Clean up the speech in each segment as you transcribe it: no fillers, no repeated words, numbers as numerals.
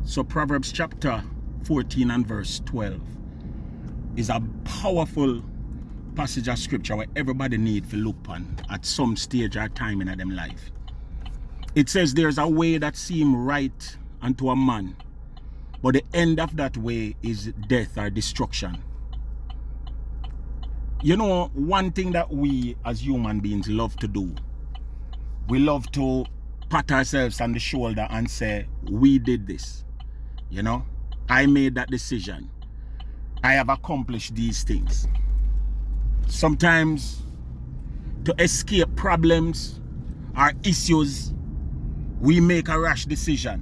So Proverbs chapter 14 and verse 12 is a powerful passage of scripture where everybody need to look on at some stage or time in them life. It says there's a way that seems right unto a man, but the end of that way is death or destruction. You know, one thing that we as human beings love to do, we love to pat ourselves on the shoulder and say, we did this. You know, I made that decision. I have accomplished these things. Sometimes to escape problems or issues, we make a rash decision.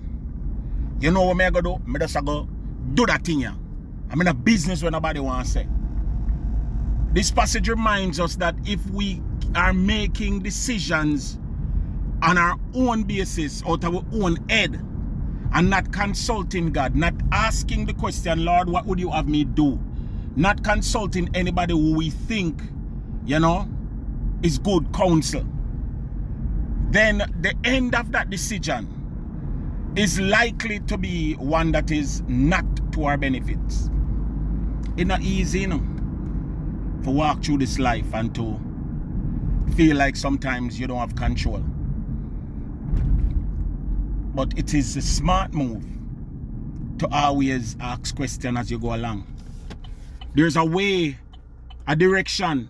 You know what I'm going to do? I'm just going to do that thing here. I'm in a business where nobody wants to say. This passage reminds us that if we are making decisions on our own basis, out of our own head, and not consulting God, not asking the question, Lord, what would you have me do? Not consulting anybody who we think, you know, is good counsel. Then the end of that decision is likely to be one that is not to our benefits. It's not easy, you know, to walk through this life and to feel like sometimes you don't have control. But it is a smart move to always ask questions as you go along. There's a way, a direction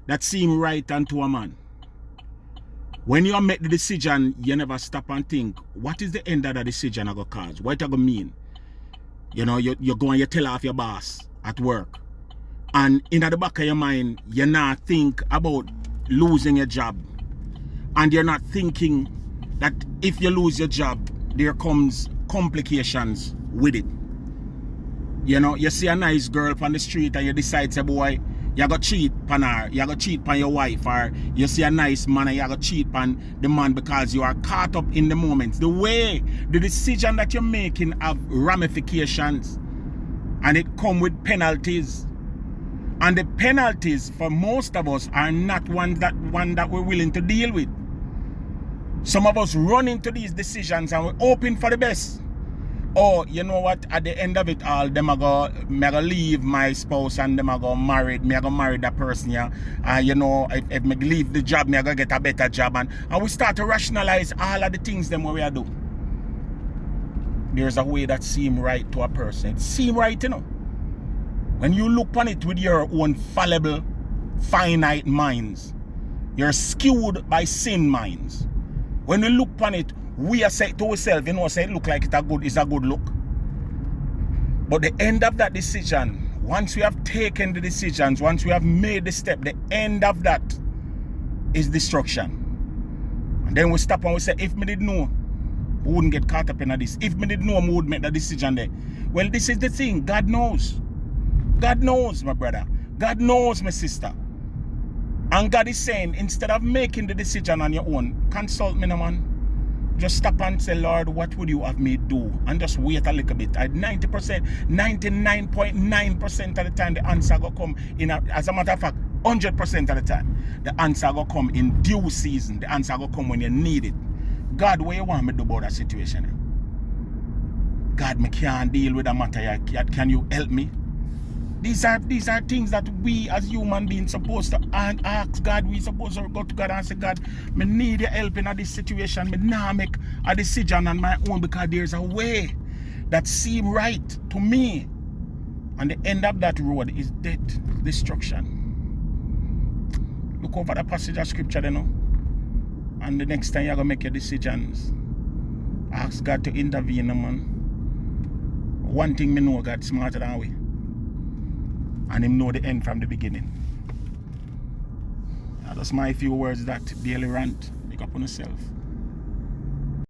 that seems right unto a man. When you make the decision, you never stop and think, what is the end of the decision I go cause? What it going to mean? You know, you go and you tell off your boss at work. And in the back of your mind, you not think about losing your job. And you're not thinking that if you lose your job, there comes complications with it. You know, you see a nice girl on the street and you decide, say, boy, you go cheat on her, you go cheat on your wife, or you see a nice man and you go cheat on the man because you are caught up in the moment. The way, the decision that you're making have ramifications, and it come with penalties. And the penalties for most of us are not one that we're willing to deal with. Some of us run into these decisions and we're hoping for the best. Oh, you know what? At the end of it all, me go leave my spouse and them I go married. Me I go marry that person here. You know, if me leave the job, me I go get a better job. And we start to rationalize all of the things them we are do. There's a way that seem right to a person. It seem right, you know. When you look on it with your own fallible, finite minds, you're skewed by sin minds. When we look on it, we are saying to ourselves, you know, say it look like it's a good look. But the end of that decision, once we have taken the decisions, once we have made the step, the end of that is destruction. And then we stop and we say, if me did know, we wouldn't get caught up in this. If me did know, we would make the decision there. Well, this is the thing. God knows. God knows, my brother. God knows, my sister. And God is saying, instead of making the decision on your own, consult me, no man. Just stop and say, Lord, what would you have me do? And just wait a little bit. At 90%, 99.9% of the time, the answer will come in, as a matter of fact, 100% of the time, the answer will come in due season. The answer will come when you need it. God, what you want me to do about that situation? God, me can't deal with that matter. Can you help me? These are things that we as human beings supposed to ask God. We supposed to go to God and say, God, me need your help in this situation. Me now make a decision on my own because there's a way that seems right to me. And the end of that road is death, destruction. Look over the passage of scripture, you know. And the next time you're going to make your decisions, ask God to intervene, man. One thing me know, God smarter than we. And him know the end from the beginning. That's my few words that daily rant. Pick up on yourself.